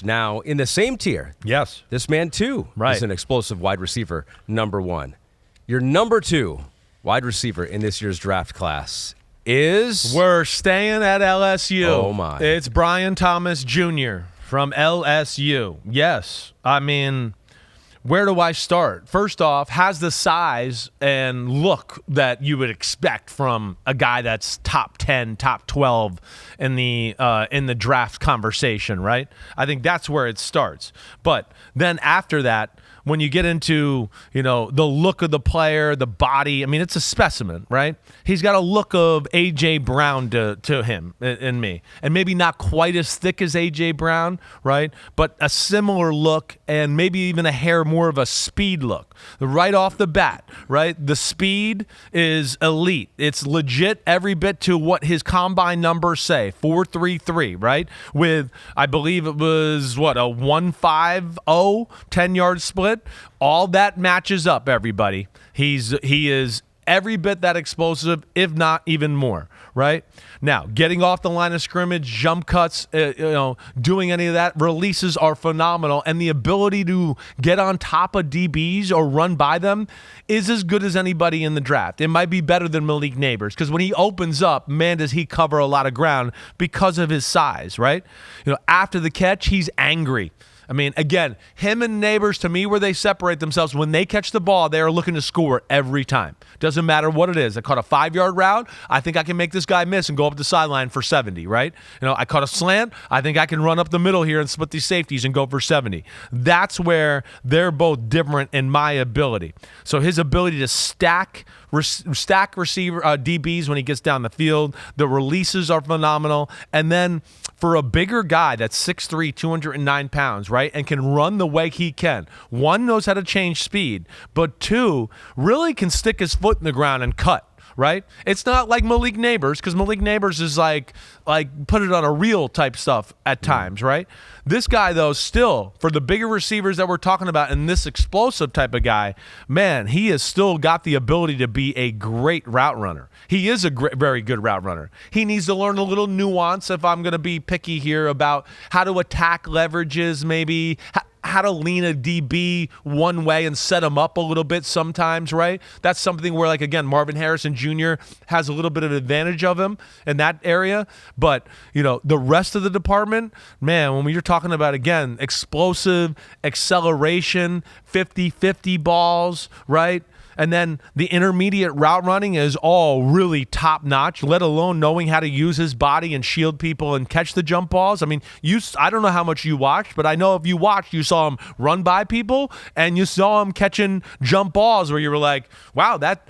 Now, in the same tier, Yes. this man, too, Right. is an explosive wide receiver, number one. Your number two wide receiver in this year's draft class is... We're staying at LSU. Oh, my. It's Brian Thomas Jr. from LSU. Yes. I mean, where do I start? First off, has the size and look that you would expect from a guy that's top 10, top 12 in the draft conversation, right? I think that's where it starts. But then after that, when you get into, the look of the player, the body, I mean, it's a specimen, right? He's got a look of A.J. Brown to him and me. And maybe not quite as thick as A.J. Brown, right? But a similar look and maybe even a hair more of a speed look. Right off the bat, right? The speed is elite. It's legit every bit to what his combine numbers say, 4.33, right? With, I believe it was, a 1.50 10-yard split. All that matches up, everybody. He is every bit that explosive, if not even more, right? Now, getting off the line of scrimmage, jump cuts, doing any of that, releases are phenomenal, and the ability to get on top of DBs or run by them is as good as anybody in the draft. It might be better than Malik Neighbors, because when he opens up, man, does he cover a lot of ground because of his size, right? After the catch, he's angry. I mean, again, him and Neighbors, to me, where they separate themselves, when they catch the ball, they are looking to score every time. Doesn't matter what it is. I caught a 5-yard route. I think I can make this guy miss and go up the sideline for 70, right? I caught a slant. I think I can run up the middle here and split these safeties and go for 70. That's where they're both different in my ability. So his ability to stack receiver DBs when he gets down the field, the releases are phenomenal. And then for a bigger guy that's 6'3", 209 pounds, right, and can run the way he can, one, knows how to change speed, but two, really can stick his foot in the ground and cut. Right? It's not like Malik Neighbors, because Malik Neighbors is like put it on a reel type stuff at times, right? This guy, though, still, for the bigger receivers that we're talking about and this explosive type of guy, man, he has still got the ability to be a great route runner. He is a very good route runner. He needs to learn a little nuance, if I'm going to be picky here, about how to attack leverages, maybe how to lean a DB one way and set him up a little bit sometimes, right? That's something where, again, Marvin Harrison Jr. has a little bit of advantage of him in that area. But, the rest of the department, man, when you're talking about, again, explosive, acceleration, 50-50 balls, right? And then the intermediate route running is all really top-notch, let alone knowing how to use his body and shield people and catch the jump balls. I mean, I don't know how much you watched, but I know if you watched, you saw him run by people and you saw him catching jump balls where you were like, wow, that,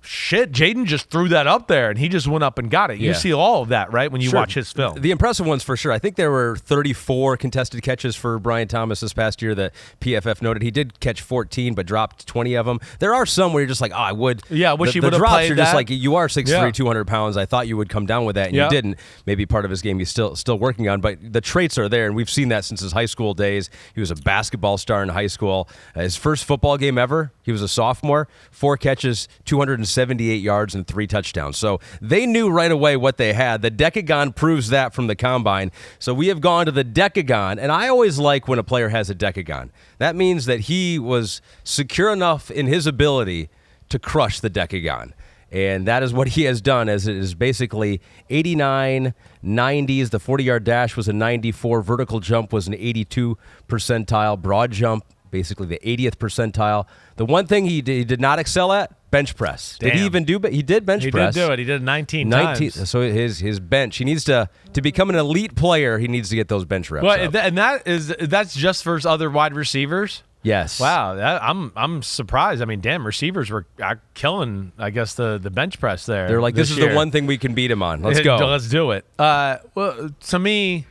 shit, Jaden just threw that up there and he just went up and got it. You see all of that, right, when you watch his film. The impressive ones for sure. I think there were 34 contested catches for Brian Thomas this past year that PFF noted. He did catch 14 but dropped 20 of them. There are some where you're just like, I would. Yeah, wish he would have played you're that. just like, you are 6'3", 200 pounds. I thought you would come down with that, and you didn't. Maybe part of his game he's still working on, but the traits are there, and we've seen that since his high school days. He was a basketball star in high school. His first football game ever, he was a sophomore, 4 catches, 278 yards, and 3 touchdowns. So they knew right away what they had. The decagon proves that from the combine. So we have gone to the decagon, and I always like when a player has a decagon. That means that he was secure enough in his ability to crush the decagon. And that is what he has done, as it is basically 89, 90s. The 40-yard dash was a 94. Vertical jump was an 82 percentile. Broad jump, basically the 80th percentile. The one thing he did not excel at, bench press. Damn. Did he even do it? He did bench press. He did do it. He did 19 times. So his bench, he needs to become an elite player, he needs to get those bench reps up. And that's just for other wide receivers? Yes. Wow, I'm surprised. I mean, damn, receivers were killing, I guess, the bench press there. They're like, this is the one thing we can beat him on. Let's go. Let's do it. Well, to me,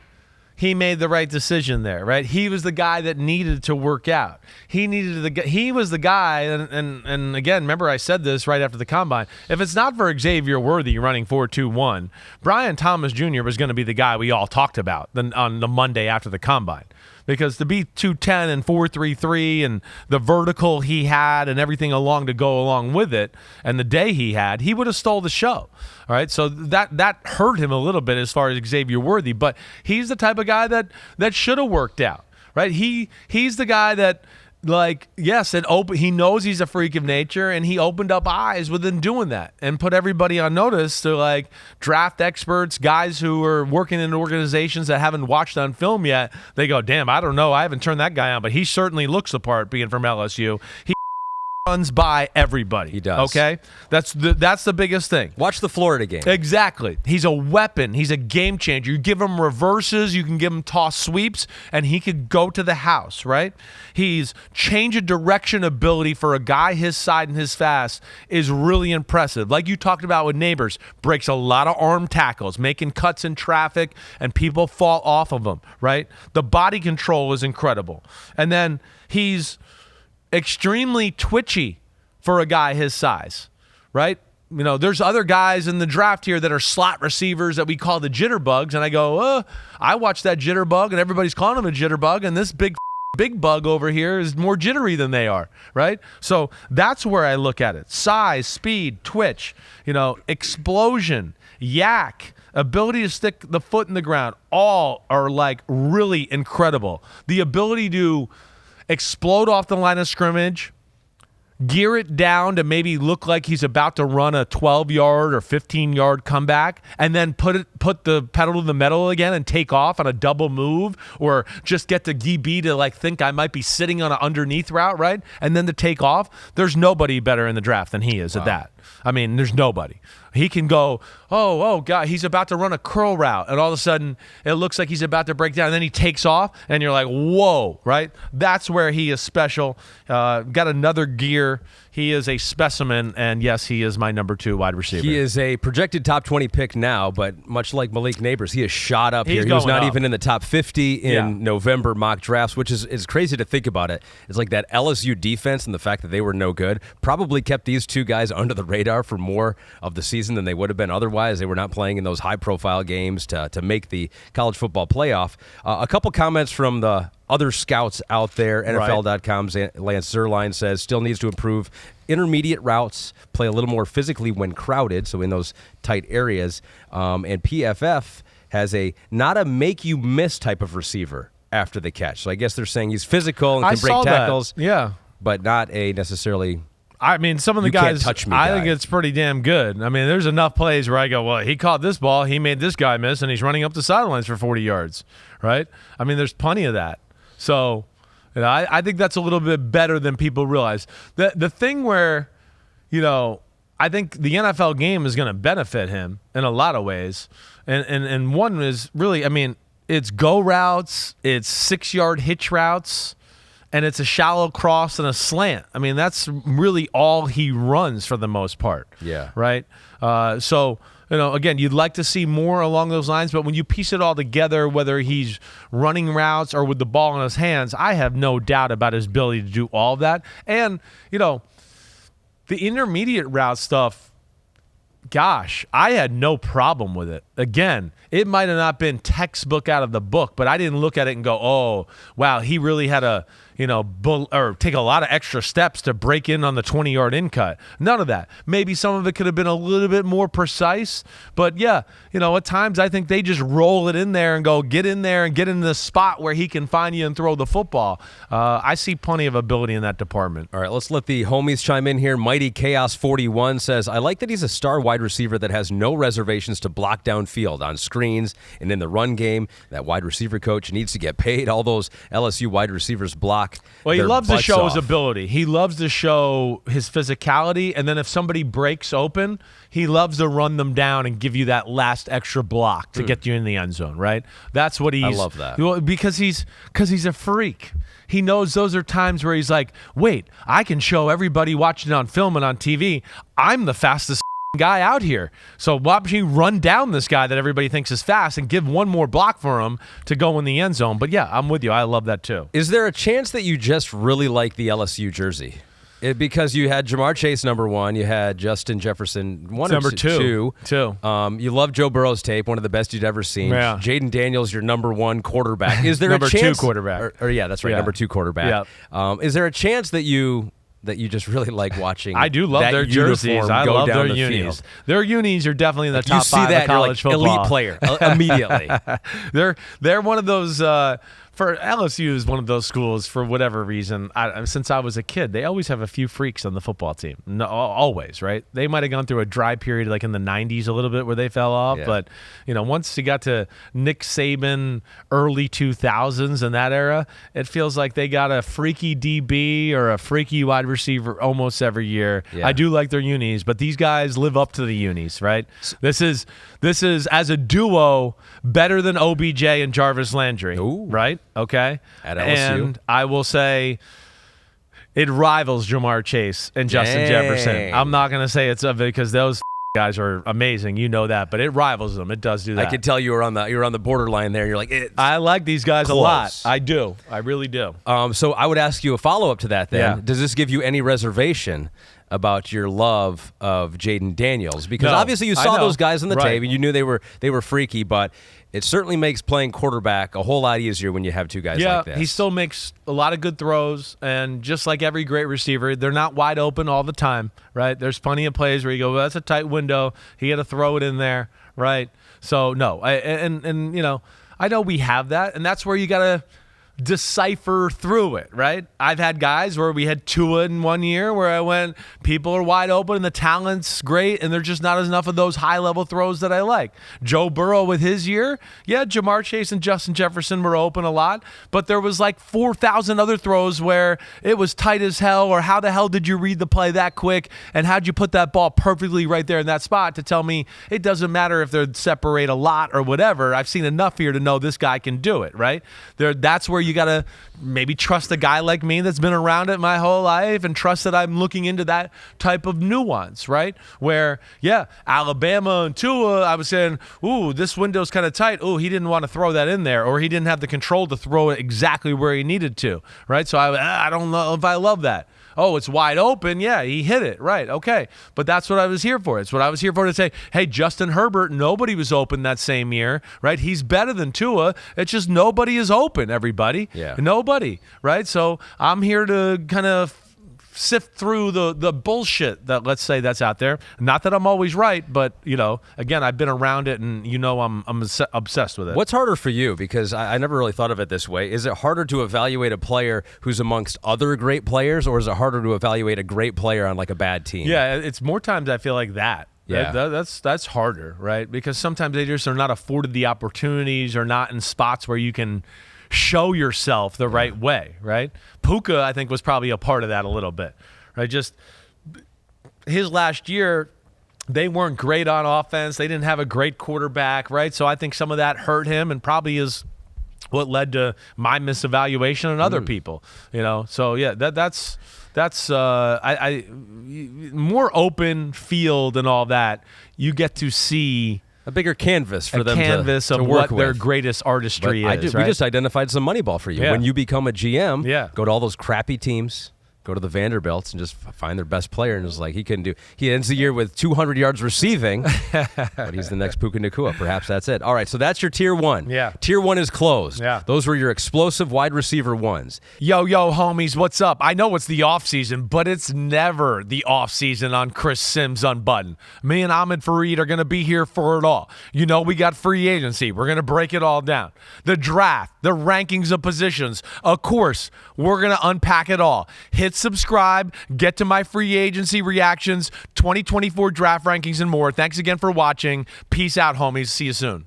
he made the right decision there, right? He was the guy that needed to work out. He was the guy, and again, remember I said this right after the combine. If it's not for Xavier Worthy running 4.21, Brian Thomas Jr. was going to be the guy we all talked about on the Monday after the combine. because to be 210 and 4.33 and the vertical he had and everything along to go along with it and the day he had, he would have stole the show. All right, so that hurt him a little bit as far as Xavier Worthy, but he's the type of guy that should have worked out, right? He's the guy that, like, yes, he knows he's a freak of nature, and he opened up eyes within doing that and put everybody on notice to, like, draft experts, guys who are working in organizations that haven't watched on film yet. They go, damn, I don't know. I haven't turned that guy on, but he certainly looks the part being from LSU. He runs by everybody. He does. Okay? That's the biggest thing. Watch the Florida game. Exactly. He's a weapon. He's a game changer. You give him reverses, you can give him toss sweeps, and he could go to the house, right? He's change of direction ability for a guy his side and his fast is really impressive. Like you talked about with Neighbors, breaks a lot of arm tackles, making cuts in traffic, and people fall off of him, right? The body control is incredible. And then he's extremely twitchy for a guy his size, right? You know, there's other guys in the draft here that are slot receivers that we call the jitterbugs, and I go, I watch that jitterbug, and everybody's calling him a jitterbug, and this big bug over here is more jittery than they are, right? So that's where I look at it. Size, speed, twitch, explosion, yak, ability to stick the foot in the ground, all are, like, really incredible. The ability to explode off the line of scrimmage, gear it down to maybe look like he's about to run a 12-yard or 15-yard comeback, and then put the pedal to the metal again and take off on a double move, or just get the DB to, like, think I might be sitting on an underneath route, right? And then to take off. There's nobody better in the draft than he is at that. I mean, there's nobody. He can go, oh, God, he's about to run a curl route, and all of a sudden it looks like he's about to break down, and then he takes off, and you're like, whoa, right? That's where he is special. Got another gear. He is a specimen, and yes, he is my number 2 wide receiver. He is a projected top 20 pick now, but much like Malik Neighbors, he has shot up here. He was not even in the top 50 in November mock drafts, which is crazy to think about it. It's like that LSU defense and the fact that they were no good probably kept these two guys under the radar for more of the season than they would have been otherwise. They were not playing in those high-profile games to make the college football playoff. A couple comments from the other scouts out there. NFL.com's Lance Zierlein says still needs to improve intermediate routes, play a little more physically when crowded, so in those tight areas. And PFF has a not a make you miss type of receiver after the catch. So I guess they're saying he's physical and can break tackles, but not a necessarily. I mean, some of the guys, I think it's pretty damn good. I mean, there's enough plays where I go, well, he caught this ball, he made this guy miss, and he's running up the sidelines for 40 yards, right? I mean, there's plenty of that. So, I think that's a little bit better than people realize. The thing where, I think the NFL game is going to benefit him in a lot of ways. And one is really, I mean, it's go routes, it's 6-yard hitch routes, and it's a shallow cross and a slant. I mean, that's really all he runs for the most part. Yeah. Right? So, again, you'd like to see more along those lines, but when you piece it all together, whether he's running routes or with the ball in his hands, I have no doubt about his ability to do all of that. And, the intermediate route stuff, gosh, I had no problem with it. Again, it might have not been textbook out of the book, but I didn't look at it and go, oh, wow, he really had a, or take a lot of extra steps to break in on the 20-yard in cut. None of that. Maybe some of it could have been a little bit more precise, but yeah, at times I think they just roll it in there and go, get in there and get in the spot where he can find you and throw the football. I see plenty of ability in that department. All right, let's let the homies chime in here. Mighty Chaos 41 says, I like that he's a star wide receiver that has no reservations to block downfield on screens and in the run game. That wide receiver coach needs to get paid. All those LSU wide receivers block. Well, he loves to show his ability. He loves to show his physicality, and then if somebody breaks open, he loves to run them down and give you that last extra block to get you in the end zone, right? That's what he's. I love that. Because he's a freak. He knows those are times where he's like, wait, I can show everybody watching on film and on TV, I'm the fastest guy out here. So why don't you run down this guy that everybody thinks is fast and give one more block for him to go in the end zone? But yeah, I'm with you. I love that too. Is there a chance that you just really like the LSU jersey? Because you had Jamar Chase number 1, you had Justin Jefferson number 2. You love Joe Burrow's tape, one of the best you'd ever seen. Yeah. Jaden Daniels, your number 1 quarterback. Is there number a chance? 2 quarterback. Yeah, that's right, number 2 quarterback. Is there a chance that you just really like watching? I do love their jerseys. I love their unis. Their unis are definitely in the top 5 of college football. Elite player immediately. They're one of those. For LSU is one of those schools for whatever reason. Since I was a kid, they always have a few freaks on the football team. No, always, right? They might have gone through a dry period like in the 90s a little bit where they fell off. Yeah. But, once you got to Nick Saban, early 2000s in that era, it feels like they got a freaky DB or a freaky wide receiver almost every year. Yeah. I do like their unis, but these guys live up to the unis, right? This is as a duo better than OBJ and Jarvis Landry. Ooh. Right? Okay. At LSU. And I will say it rivals Jamar Chase and Justin Jefferson. I'm not going to say it's because those guys are amazing. You know that, but it rivals them. It does do that. I could tell you were on the borderline there. You're like, I like these guys close. A lot. I do. I really do. So I would ask you a follow-up to that then. Yeah. Does this give you any reservation about your love of Jaden Daniels? Because obviously you saw those guys on the tape and you knew they were freaky, but it certainly makes playing quarterback a whole lot easier when you have 2 guys like this. Yeah, he still makes a lot of good throws, and just like every great receiver, they're not wide open all the time, right? There's plenty of plays where you go, well, that's a tight window. He had to throw it in there, right? So, no. I know we have that, and that's where you got to decipher through it, right? I've had guys where we had Tua in 1 year where I went, people are wide open and the talent's great and there's just not enough of those high-level throws that I like. Joe Burrow with his year, Jamar Chase and Justin Jefferson were open a lot, but there was like 4,000 other throws where it was tight as hell, or how the hell did you read the play that quick and how'd you put that ball perfectly right there in that spot to tell me it doesn't matter if they're separate a lot or whatever. I've seen enough here to know this guy can do it, right? That's where you got to maybe trust a guy like me that's been around it my whole life and trust that I'm looking into that type of nuance, right? Where, Alabama and Tua, I was saying, ooh, this window's kind of tight. Ooh, he didn't want to throw that in there, or he didn't have the control to throw it exactly where he needed to, right? So I don't know if I love that. Oh, it's wide open. Yeah, he hit it. Right. Okay. But that's what I was here for. It's what I was here for, to say, hey, Justin Herbert, nobody was open that same year, right? He's better than Tua. It's just nobody is open, everybody. Yeah. Nobody, right? So I'm here to kind of sift through the bullshit that, let's say, that's out there. Not that I'm always right, but, again, I've been around it and I'm obsessed with it. What's harder for you? Because I never really thought of it this way. Is it harder to evaluate a player who's amongst other great players, or is it harder to evaluate a great player on like a bad team? Yeah, it's more times I feel like that. Yeah. That's harder, right? Because sometimes they just are not afforded the opportunities or not in spots where you can show yourself the right way, right? Puka, I think, was probably a part of that a little bit, right? Just his last year, they weren't great on offense. They didn't have a great quarterback, right? So I think some of that hurt him and probably is what led to my misevaluation and other people, So, yeah, that's more open field and all that. You get to see a bigger canvas for them to work what with. Their greatest artistry is. Right? We just identified some Moneyball for you. Yeah. When you become a GM, go to all those crappy teams, go to the Vanderbilts and just find their best player. And it's like he ends the year with 200 yards receiving, but he's the next Puka Nacua. Perhaps that's it. All right, so that's your Tier 1. Yeah. Tier 1 is closed. Yeah. Those were your explosive wide receiver ones. Yo, homies, what's up? I know it's the offseason, but it's never the offseason on Chris Simms Unbuttoned. Me and Ahmed Fareed are going to be here for it all. We got free agency. We're going to break it all down. The draft, the rankings of positions. Of course, we're going to unpack it all. Hit subscribe, get to my free agency reactions, 2024 draft rankings, and more. Thanks again for watching. Peace out, homies. See you soon.